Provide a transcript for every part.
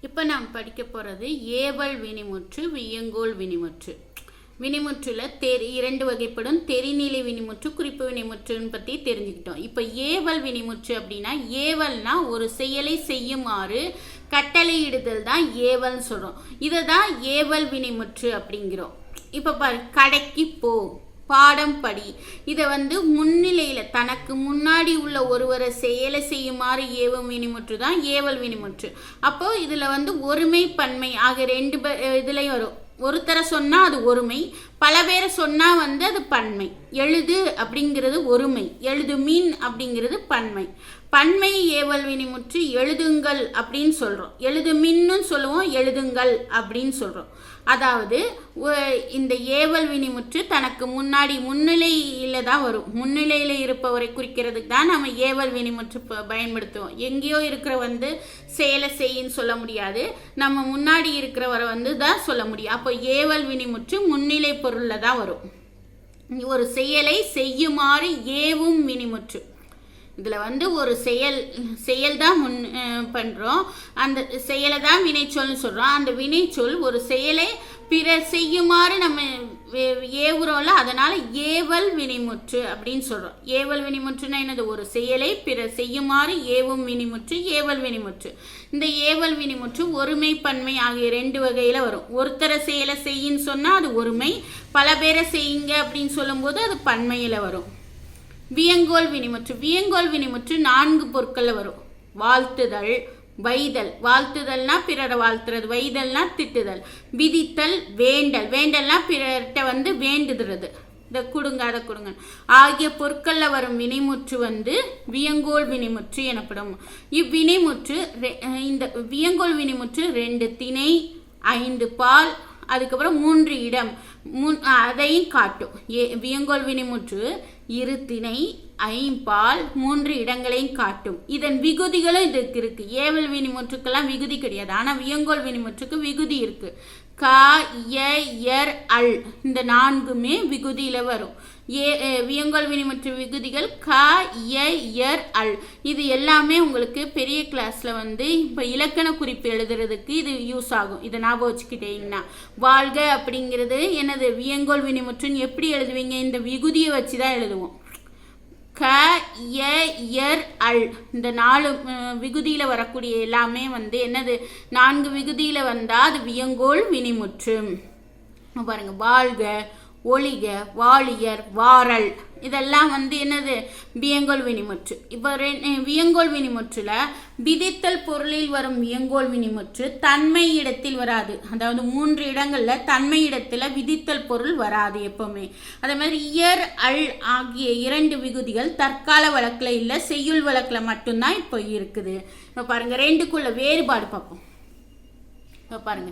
இப்போ நாம் படிக்க போகிறது ஏவல் வினைமுற்று வியங்கோல் வினைமுற்று. வினைமுற்றுல இரண்டு வகைப்படும். தெரிநிலை வினைமுற்று, குறிப்பு வினைமுற்றுன்னு பற்றி தெரிஞ்சுக்கிட்டோம். இப்போ ஏவல் வினைமுற்று அப்படின்னா, ஏவல்னா ஒரு செயலை செய்யுமாறு கட்டளையிடுதல் தான் ஏவல்னு சொல்கிறோம். இதை தான் ஏவல் வினைமுற்று அப்படிங்கிறோம். இப்போ பாரு, கடைக்கு போ, பாடம் படி. இதை முன்னிலையில் தனக்கு முன்னாடி உள்ள ஒருவரை செயலை செய்யுமாறு ஏவும் வினைமுற்று தான் ஏவல் வினைமுற்று. அப்போ இதில் ஒருமை பன்மை ஆகிய ரெண்டு இதுலையும் வரும். ஒருத்தரை சொன்னால் அது ஒருமை, பல பேரை சொன்னால் அது பன்மை. எழுது அப்படிங்கிறது ஒருமை, எழுது மீன் அப்படிங்கிறது பன்மை. பன்மை ஏவல் வினைமுற்று எழுதுங்கள் அப்படின்னு சொல்கிறோம், எழுது மின்னு சொல்லுவோம், எழுதுங்கள் அப்படின்னு சொல்கிறோம். அதாவது இந்த ஏவல் வினைமுற்று தனக்கு முன்னாடி முன்னிலையில் தான் வரும். முன்னிலையில் இருப்பவரை குறிக்கிறதுக்கு தான் நம்ம ஏவல் வினைமுற்று பயன்படுத்துவோம். எங்கேயோ இருக்கிற செயலை செய்யின்னு சொல்ல முடியாது, நம்ம முன்னாடி இருக்கிறவரை தான் சொல்ல முடியும். அப்போ ஏவல் வினைமுற்று முன்னிலை பொருளில் தான் வரும். ஒரு செயலை செய்யுமாறு ஏவும் வினைமுற்று. இதில் ஒரு செயல் தான் பண்ணுறோம், அந்த செயலை தான் வினைச்சொல்னு சொல்கிறோம். அந்த வினைச்சொல் ஒரு செயலை பிறர் செய்யுமாறு நம்ம ஏவுறோம்ல, அதனால் ஏவல் வினைமுற்று அப்படின்னு சொல்கிறோம். ஏவல் வினைமுற்றுன்னா என்னது? ஒரு செயலை பிறர் செய்யுமாறு ஏவும் வினைமுற்று ஏவல் வினைமுற்று. இந்த ஏவல் வினைமுற்று ஒருமை பன்மை ஆகிய ரெண்டு வகையில் வரும். ஒருத்தரை செயலை செய்யின்னு சொன்னால் அது ஒருமை, பல பேரை செய்யுங்க அப்படின்னு சொல்லும்போது அது பன்மையில் வரும். வியங்கோல் வினைமுற்று. வியங்கோல் வினைமுற்று 4 பொருட்களில் வரும். வாழ்த்துதல், வைதல். வாழ்த்துதல்னா பிறரை வாழ்த்துறது, வைதல்னா திட்டுதல். விதித்தல், வேண்டல். வேண்டல்னா பிறர்கிட்ட வேண்டுதுறது, இதை கொடுங்க அதை கொடுங்க ஆகிய பொருட்களில் வரும் வினைமுற்று வியங்கோல் வினைமுற்று எனப்படும். இவ்வினைமுற்று இந்த வியங்கோல் வினைமுற்று 2 திணை, 5 பால், அதுக்கப்புறம் 3 இடம் அதையும் காட்டும். வியங்கோல் வினைமுற்று 2 திணை, 5 பால், 3 இடங்களையும் காட்டும். இதன் விகுதிகளும் இதுக்கு இருக்கு. ஏவல் வினைமுற்றுக்கெல்லாம் விகுதி கிடையாது, ஆனால் வியங்கோல் வினைமுற்றுக்கு விகுதி இருக்கு. க, ய, யர், அல் இந்த 4மே விகுதியில் வரும். வியங்கோல் வினைமுற்று விகுதிகள் க, ய, யர், அல். இது எல்லாமே உங்களுக்கு பெரிய கிளாஸில் இப்போ இலக்கண குறிப்பு எழுதுறதுக்கு இது யூஸ் ஆகும். இதை ஞாபகம் வச்சுக்கிட்டீங்கன்னா, வாழ்க அப்படிங்கிறது என்னது? வியங்கோல் வினைமுற்றுன்னு எப்படி எழுதுவீங்க? இந்த விகுதியை வச்சு தான் எழுதுவோம். க, ய, யர், அல் இந்த 4 விகுதியில் வரக்கூடிய எல்லாமே என்னது? 4 விகுதியில் வந்தால் அது வியங்கோல் வினைமுற்று. பாருங்க, வாழ்க, ஒளிக, வாழியர், வாரல் இதெல்லாம் என்னது? வியங்கோல் வினைமுற்று. இப்போ வியங்கோல் வினைமுற்றுல விதித்தல் பொருளில் வரும் வியங்கோல் வினைமுற்று தன்மை இடத்தில் வராது. அதாவது 3 இடங்களில் தன்மை இடத்துல விதித்தல் பொருள் வராது எப்பவுமே. அதே மாதிரி இயர், அல் ஆகிய 2 விகுதிகள் தற்கால வழக்கில் இல்லை, செய்யுள் வழக்கில் மட்டும்தான் இப்போ இருக்குது. இப்போ பாருங்க, 2க்குள்ள வேறுபாடு பார்ப்போம். பாருங்க,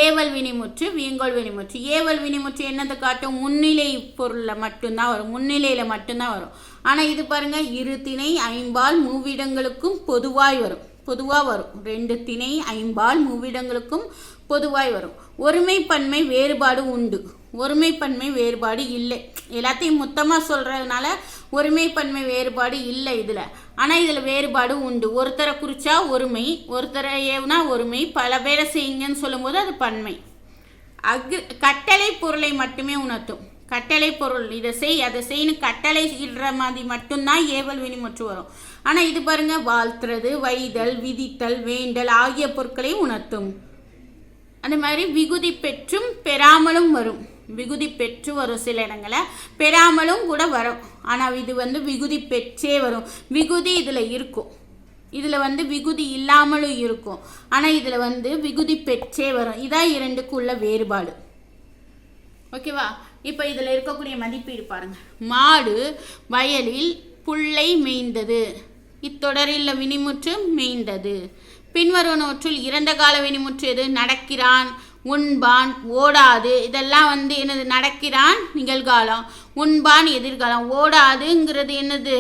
ஏவல் வினைமுற்று வியங்கோல் வினைமுற்று. ஏவல் வினைமுற்று என்னதை காட்டும்? முன்னிலை பொருளில் மட்டும்தான் வரும், முன்னிலையில் மட்டும்தான் வரும். ஆனால் இது பாருங்க, 2 திணை, 5 பால், 3 இடங்களுக்கும் பொதுவாய் வரும். பொதுவாக வரும். 2 திணை, 5 பால், 3 இடங்களுக்கும் பொதுவாய் வரும். ஒருமை பன்மை வேறுபாடு உண்டு, ஒருமை பன்மை வேறுபாடு இல்லை. எல்லாத்தையும் மொத்தமாக சொல்கிறதுனால ஒருமை பன்மை வேறுபாடு இல்லை இதில். ஆனால் இதில் வேறுபாடு உண்டு. ஒருத்தரை குறிச்சா ஒருமை, ஒருத்தரை ஏவுனா ஒருமை, பல பேரை செய்யுங்கன்னு சொல்லும்போது அது பன்மை. கட்டளை பொருளை மட்டுமே உணர்த்தும். கட்டளை பொருள், இதை செய் அதை செய்யு கட்டளை இடுற மாதிரி மட்டும்தான் ஏவல் வினைமுற்று வரும். ஆனால் இது பாருங்க, வாழ்த்துறது, வைதல், விதித்தல், வேண்டல் ஆகிய பொருட்களை உணர்த்தும். அந்த மாதிரி விகுதி பெற்றும் பெறாமலும் வரும். விகுதி பெற்று வரும், சில இடங்களில் பெறாமலும் கூட வரும். ஆனால் இது விகுதி பெற்றே வரும். விகுதி இதில் இருக்கும், இதில் விகுதி இல்லாமலும் இருக்கும். ஆனால் இதில் விகுதி பெற்றே வரும். இதான் 2க்கும் உள்ள வேறுபாடு. ஓகேவா? இப்போ இதில் இருக்கக்கூடிய மதிப்பீடு பாருங்க. மாடு வயலில் புல்லை மேய்ந்தது. இத்தொடரில் வினைமுற்று மேய்ந்தது. பின்வருவனவற்றுள் இறந்த கால வினைமுற்று எது? நடக்கிறான், உண்பான், ஓடாது. இதெல்லாம் என்னது? நடக்கிறான் நிகழ்காலம், உண்பான் எதிர்காலம். ஓடாதுங்கிறது என்னது?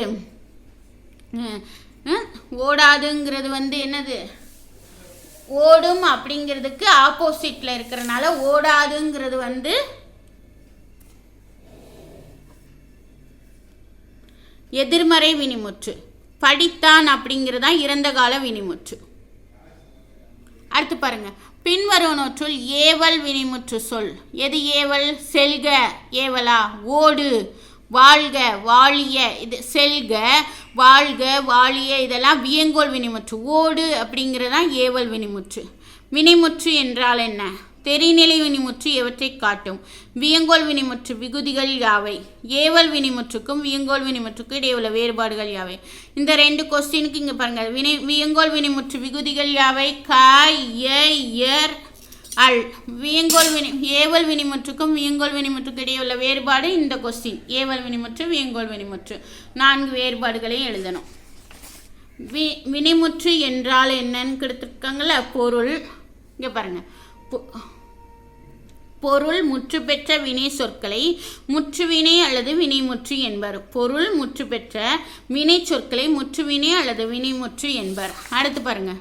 ஓடாதுங்கிறது என்னது? ஓடும் அப்படிங்கிறதுக்கு ஆப்போசிட்டில் இருக்கிறனால ஓடாதுங்கிறது எதிர்மறை வினைமுற்று. படித்தான் அப்படிங்கிறது தான் இறந்த கால வினைமுற்று. அடுத்து பாருங்க, பின்வருவனவற்றுள் ஏவல் வினைமுற்று சொல். எது ஏவல்? செல்க ஏவலா, ஓடு, வாழ்க, வாழிய, இது செல்க, வாழ்க, வாழிய இதெல்லாம் வியங்கோல் வினைமுற்று. ஓடு அப்படிங்கிறதான் ஏவல் வினைமுற்று. வினைமுற்று என்றால் என்ன? தெரிநிலை வினைமுற்று எவற்றை காட்டும்? வியங்கோல் வினைமுற்று விகுதிகள் யாவை? ஏவல் வினைமுற்றுக்கும் வியங்கோல் வினைமுற்றுக்கும் இடையே உள்ள வேறுபாடுகள் யாவை? இந்த 2 கொஸ்டினுக்கு இங்கே பாருங்கள். வியங்கோல் வினைமுற்று விகுதிகள் யாவை? க, ய, யர், அல். ஏவல் வினைமுற்றுக்கும் வியங்கோல் வினைமுற்றுக்கும் இடையே உள்ள வேறுபாடு இந்த கொஸ்டின். ஏவல் வினைமுற்று, வியங்கோல் வினைமுற்று 4 வேறுபாடுகளையும் எழுதணும். வினைமுற்று என்றால் என்னன்னு கொடுத்துருக்காங்கல்ல, பொருள். இங்கே பாருங்க, பொருள் முற்று பெற்ற வினை சொற்களை முற்றுவினை அல்லது வினைமுற்று என்பர். பொருள் முற்று பெற்ற வினை சொற்களை முற்றுவினை அல்லது வினைமுற்று என்பர். அடுத்து பாருங்க,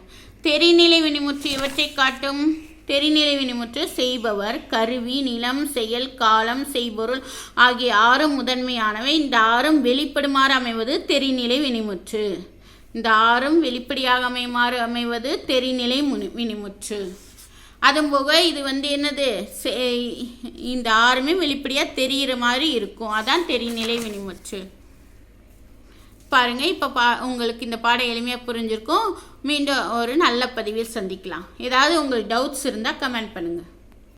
தெரிநிலை வினைமுற்று இவற்றை காட்டும்? தெரிநிலை வினைமுற்று செய்பவர், கருவி, நிலம், செயல், காலம், செய்பொருள் ஆகிய 6 முதன்மையானவை. இந்த 6 வெளிப்படுமாறு அமைவது தெரிநிலை வினைமுற்று. இந்த 6 வெளிப்படையாக அமைவது தெரிநிலை வினைமுற்று. அதுபோக இது என்னது, இந்த 6மே வெளிப்படையாக தெரிகிற மாதிரி இருக்கும். அதான் தெரிநிலை வினைமுற்று. பாருங்கள், இப்போ உங்களுக்கு இந்த பாடம் எளிமையாக புரிஞ்சிருக்கும். மீண்டும் ஒரு நல்ல பதிவில் சந்திக்கலாம். ஏதாவது உங்களுக்கு டவுட்ஸ் இருந்தால் கமெண்ட் பண்ணுங்கள்.